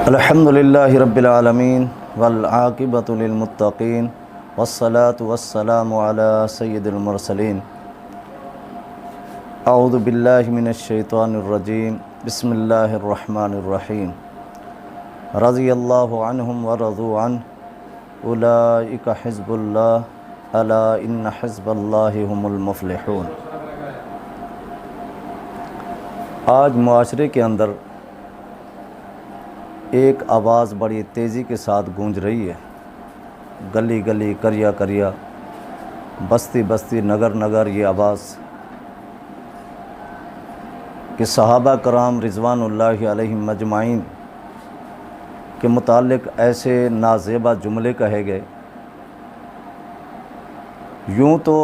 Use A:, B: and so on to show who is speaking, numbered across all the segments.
A: الحمدللہ رب العالمین والعاقبۃ للمتقین والصلاة والسلام علی سید المرسلین اعوذ باللہ من الشیطان الرجیم بسم اللہ الرحمن الرحیم رضی اللہ عنہم ورضوا عنہ اولئک حزب اللہ الا ان حزب اللہ هم المفلحون۔ آج معاشرے کے اندر ایک آواز بڑی تیزی کے ساتھ گونج رہی ہے، گلی گلی، کریا کریا، بستی بستی، نگر نگر، یہ آواز کہ صحابہ کرام رضوان اللہ علیہم مجمعین کے متعلق ایسے نازیبا جملے کہے گئے۔ یوں تو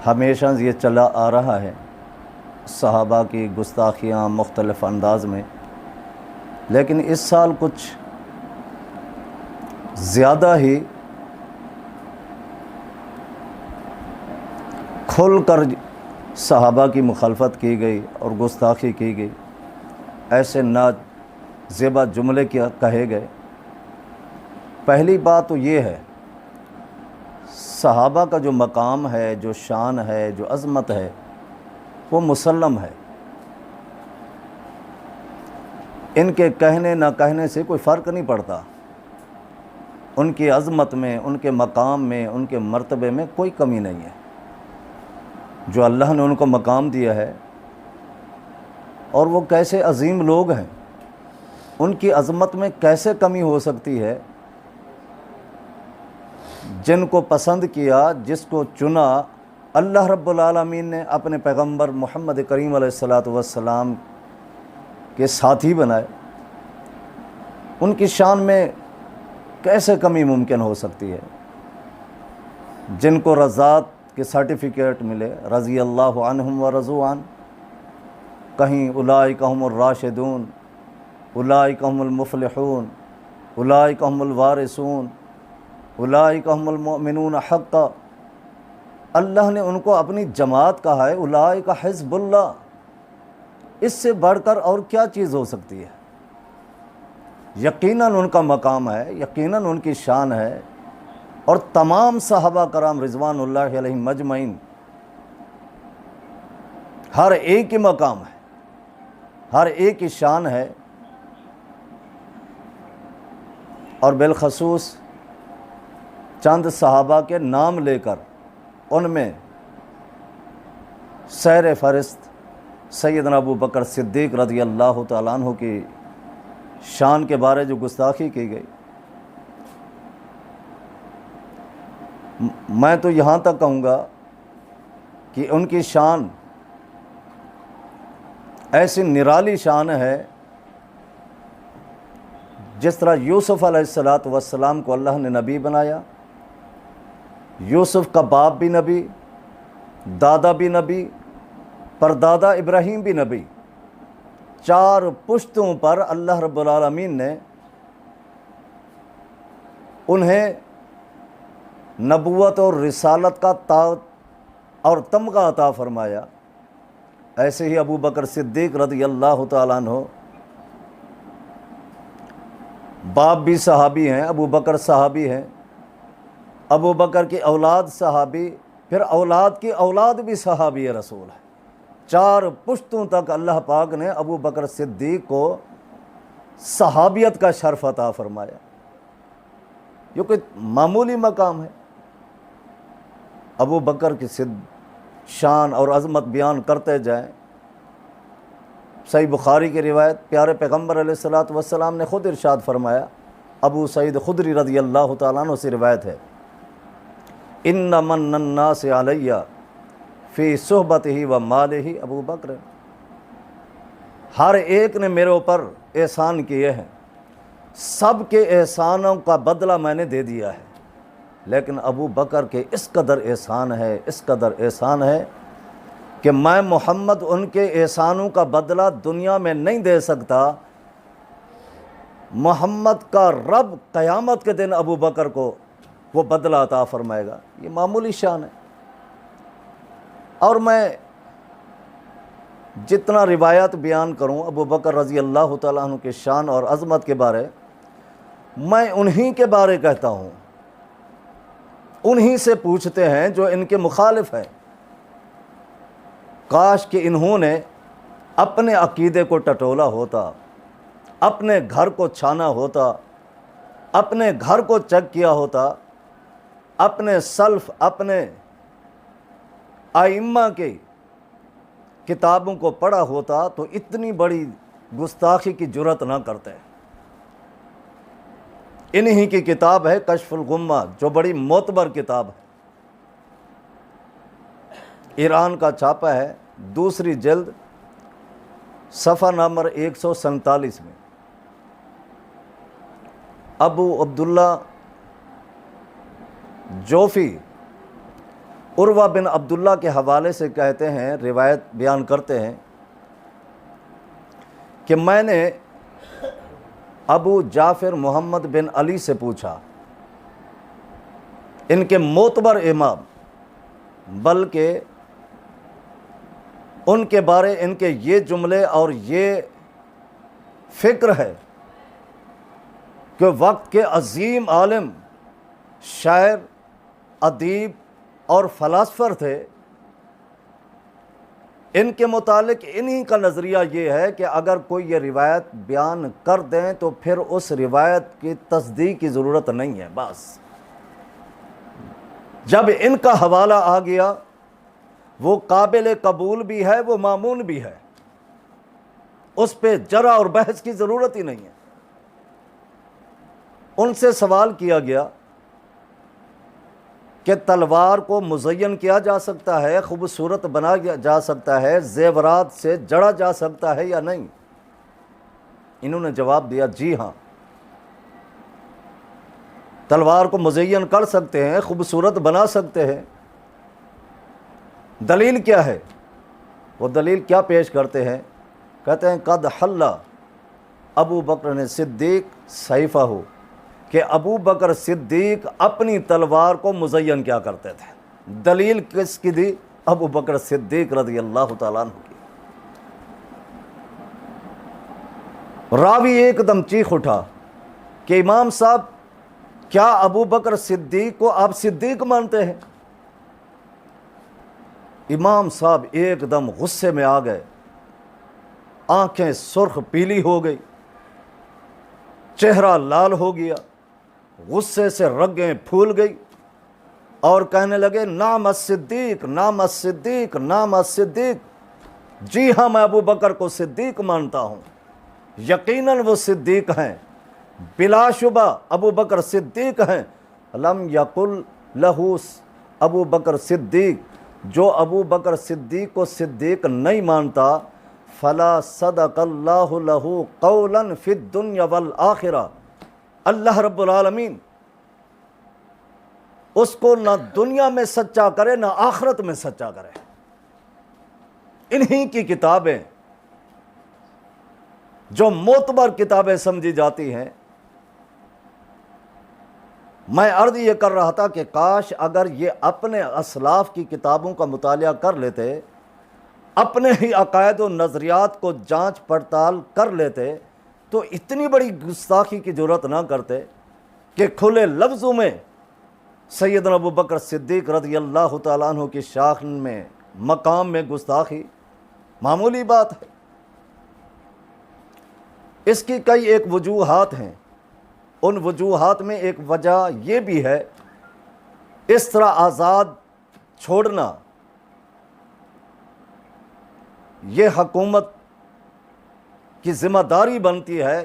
A: ہمیشہ یہ چلا آ رہا ہے صحابہ کی گستاخیاں مختلف انداز میں، لیکن اس سال کچھ زیادہ ہی کھل کر صحابہ کی مخالفت کی گئی اور گستاخی کی گئی، ایسے نازیبا جملے کہے گئے۔ پہلی بات تو یہ ہے، صحابہ کا جو مقام ہے، جو شان ہے، جو عظمت ہے، وہ مسلم ہے۔ ان کے کہنے نہ کہنے سے کوئی فرق نہیں پڑتا، ان کی عظمت میں، ان کے مقام میں، ان کے مرتبے میں کوئی کمی نہیں ہے۔ جو اللہ نے ان کو مقام دیا ہے اور وہ کیسے عظیم لوگ ہیں، ان کی عظمت میں کیسے کمی ہو سکتی ہے؟ جن کو پسند کیا، جس کو چنا، اللہ رب العالمین نے اپنے پیغمبر محمد کریم علیہ السلام کے ساتھی بنائے، ان کی شان میں کیسے کمی ممکن ہو سکتی ہے؟ جن کو رضات کے سرٹیفکیٹ ملے، رضی اللہ عنہم ورضوا عنہ، کہیں اولئک هم الراشدون، اولئک هم المفلحون، اولئک هم الوارثون، اولئک هم المؤمنون حقا، اللہ نے ان کو اپنی جماعت کہا ہے، اولئک حزب اللہ۔ اس سے بڑھ کر اور کیا چیز ہو سکتی ہے؟ یقیناً ان کا مقام ہے، یقیناً ان کی شان ہے، اور تمام صحابہ کرام رضوان اللہ علیہم مجمعین، ہر ایک کی مقام ہے، ہر ایک کی شان ہے، اور بالخصوص چند صحابہ کے نام لے کر ان میں سیر فہرست سیدنا ابو بکر صدیق رضی اللہ تعالیٰ عنہ کی شان کے بارے جو گستاخی کی گئی، میں تو یہاں تک کہوں گا کہ ان کی شان ایسی نرالی شان ہے، جس طرح یوسف علیہ السلام کو اللہ نے نبی بنایا، یوسف کا باپ بھی نبی، دادا بھی نبی، پردادا ابراہیم بھی نبی، 4 پشتوں پر اللہ رب العالمین نے انہیں نبوت اور رسالت کا تاج اور تمغہ عطا فرمایا۔ ایسے ہی ابو بکر صدیق رضی اللہ تعالیٰ عنہ، باپ بھی صحابی ہیں، ابو بکر صحابی ہیں، ابو بکر کی اولاد صحابی، پھر اولاد کی اولاد بھی صحابی رسول ہے۔ 4 پشتوں تک اللہ پاک نے ابو بکر صدیق کو صحابیت کا شرف عطا فرمایا۔ یہ کوئی معمولی مقام ہے؟ ابو بکر کی شان اور عظمت بیان کرتے جائیں، صحیح بخاری کی روایت، پیارے پیغمبر علیہ السلام نے خود ارشاد فرمایا، ابو سعید خدری رضی اللہ تعالیٰ عنہ سے روایت ہے، ان من الناس علی فی صحبتہ و مالہ ابو بکر، ہر ایک نے میرے اوپر احسان کیے ہیں، سب کے احسانوں کا بدلہ میں نے دے دیا ہے، لیکن ابو بکر کے اس قدر احسان ہے، اس قدر احسان ہے کہ میں محمد ان کے احسانوں کا بدلہ دنیا میں نہیں دے سکتا۔ محمد کا رب قیامت کے دن ابو بکر کو وہ بدلہ عطا فرمائے گا۔ یہ معمولی شان ہے۔ اور میں جتنا روایت بیان کروں ابو بکر رضی اللہ تعالیٰ عنہ کے شان اور عظمت کے بارے، میں انہی کے بارے کہتا ہوں، انہی سے پوچھتے ہیں جو ان کے مخالف ہیں۔ کاش کہ انہوں نے اپنے عقیدے کو ٹٹولا ہوتا، اپنے گھر کو چھانا ہوتا، اپنے گھر کو چیک کیا ہوتا، اپنے سلف، اپنے ائمہ کی کتابوں کو پڑھا ہوتا تو اتنی بڑی گستاخی کی جرات نہ کرتے۔ انہی کی کتاب ہے کشف الغمہ، جو بڑی معتبر کتاب ہے، ایران کا چھاپا ہے، دوسری جلد، صفحہ نمبر 147 میں۔ ابو عبداللہ جوفی عروہ بن عبداللہ کے حوالے سے کہتے ہیں، روایت بیان کرتے ہیں کہ میں نے ابو جعفر محمد بن علی سے پوچھا، ان کے معتبر امام، بلکہ ان کے بارے ان کے یہ جملے اور یہ فکر ہے کہ وقت کے عظیم عالم، شاعر، ادیب اور فلاسفر تھے۔ ان کے متعلق انہی کا نظریہ یہ ہے کہ اگر کوئی یہ روایت بیان کر دیں تو پھر اس روایت کی تصدیق کی ضرورت نہیں ہے۔ بس جب ان کا حوالہ آ گیا، وہ قابل قبول بھی ہے، وہ مامون بھی ہے، اس پہ جرا اور بحث کی ضرورت ہی نہیں ہے۔ ان سے سوال کیا گیا کہ تلوار کو مزین کیا جا سکتا ہے، خوبصورت بنایا جا سکتا ہے، زیورات سے جڑا جا سکتا ہے یا نہیں؟ انہوں نے جواب دیا، جی ہاں، تلوار کو مزین کر سکتے ہیں، خوبصورت بنا سکتے ہیں۔ دلیل کیا ہے؟ وہ دلیل کیا پیش کرتے ہیں؟ کہتے ہیں قد حل ابو بکر صدیق سیفہ، کہ ابو بکر صدیق اپنی تلوار کو مزین کیا کرتے تھے۔ دلیل کس کی دی؟ ابو بکر صدیق رضی اللہ تعالیٰ عنہ کی۔ راوی ایک دم چیخ اٹھا کہ امام صاحب، کیا ابو بکر صدیق کو آپ صدیق مانتے ہیں؟ امام صاحب ایک دم غصے میں آ گئے، آنکھیں سرخ پیلی ہو گئی، چہرہ لال ہو گیا، غصے سے رگیں پھول گئی، اور کہنے لگے نعم الصدیق، نعم الصدیق، نعم الصدیق، جی ہاں میں ابو بکر کو صدیق مانتا ہوں، یقیناً وہ صدیق ہیں، بلا شبہ ابو بکر صدیق ہیں۔ لم یقل لہو ابو بکر صدیق، جو ابو بکر صدیق کو صدیق نہیں مانتا، فلا صدق اللہ لہ قولا فی الدنیا والآخرہ، اللہ رب العالمین اس کو نہ دنیا میں سچا کرے نہ آخرت میں سچا کرے۔ انہی کی کتابیں جو معتبر کتابیں سمجھی جاتی ہیں، میں عرض یہ کر رہا تھا کہ کاش اگر یہ اپنے اسلاف کی کتابوں کا مطالعہ کر لیتے، اپنے ہی عقائد و نظریات کو جانچ پڑتال کر لیتے، تو اتنی بڑی گستاخی کی جرات نہ کرتے کہ کھلے لفظوں میں سیدنا ابو بکر صدیق رضی اللہ تعالیٰ عنہ کی شان میں، مقام میں گستاخی معمولی بات ہے۔ اس کی کئی ایک وجوہات ہیں، ان وجوہات میں ایک وجہ یہ بھی ہے، اس طرح آزاد چھوڑنا یہ حکومت کی ذمہ داری بنتی ہے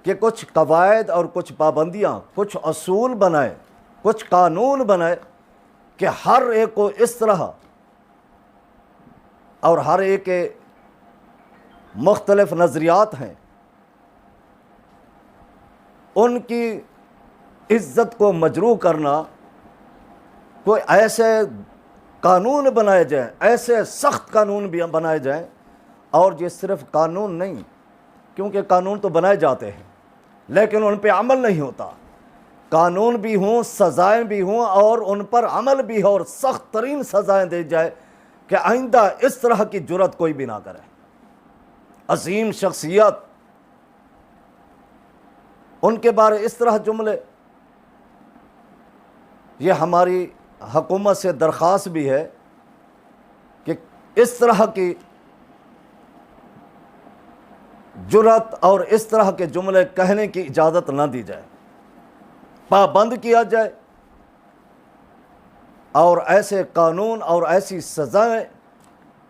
A: کہ کچھ قواعد اور کچھ پابندیاں، کچھ اصول بنائے، کچھ قانون بنائے کہ ہر ایک کو اس طرح، اور ہر ایک کے مختلف نظریات ہیں، ان کی عزت کو مجروح کرنا، کوئی ایسے قانون بنائے جائیں، ایسے سخت قانون بھی بنائے جائیں، اور یہ صرف قانون نہیں، کیونکہ قانون تو بنائے جاتے ہیں لیکن ان پہ عمل نہیں ہوتا، قانون بھی ہوں، سزائیں بھی ہوں، اور ان پر عمل بھی ہو، اور سخت ترین سزائیں دی جائے کہ آئندہ اس طرح کی جرات کوئی بھی نہ کرے۔ عظیم شخصیت، ان کے بارے اس طرح جملے، یہ ہماری حکومت سے درخواست بھی ہے کہ اس طرح کی جرات اور اس طرح کے جملے کہنے کی اجازت نہ دی جائے، پابند کیا جائے، اور ایسے قانون اور ایسی سزائیں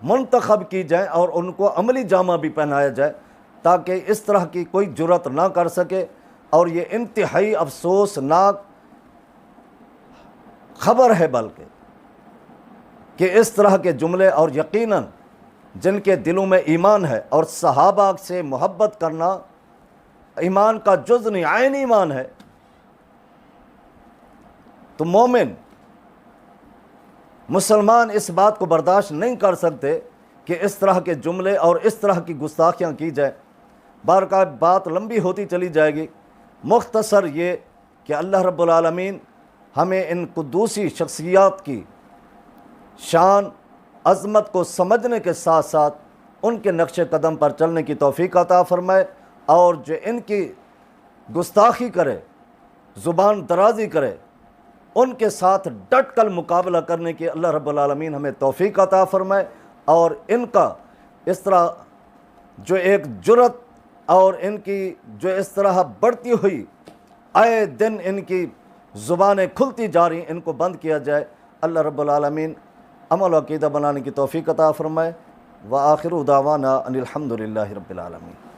A: منتخب کی جائیں اور ان کو عملی جامہ بھی پہنایا جائے تاکہ اس طرح کی کوئی جرات نہ کر سکے۔ اور یہ انتہائی افسوسناک خبر ہے بلکہ کہ اس طرح کے جملے، اور یقیناً جن کے دلوں میں ایمان ہے، اور صحابہ سے محبت کرنا ایمان کا جز نہیں، عین ایمان ہے، تو مومن مسلمان اس بات کو برداشت نہیں کر سکتے کہ اس طرح کے جملے اور اس طرح کی گستاخیاں کی جائیں۔ بارکاہ بات لمبی ہوتی چلی جائے گی، مختصر یہ کہ اللہ رب العالمین ہمیں ان قدوسی شخصیات کی شان عظمت کو سمجھنے کے ساتھ ساتھ ان کے نقش قدم پر چلنے کی توفیق عطا فرمائے، اور جو ان کی گستاخی کرے، زبان درازی کرے، ان کے ساتھ ڈٹ کر مقابلہ کرنے کی اللہ رب العالمین ہمیں توفیق عطا فرمائے، اور ان کا اس طرح جو ایک جرات اور ان کی جو اس طرح بڑھتی ہوئی آئے دن ان کی زبانیں کھلتی جا رہی ہیں، ان کو بند کیا جائے۔ اللہ رب العالمین عمل و عقیدہ بنانے کی توفیق عطا فرمائے۔ وآخر دعوانا ان الحمد للہ رب العالمین۔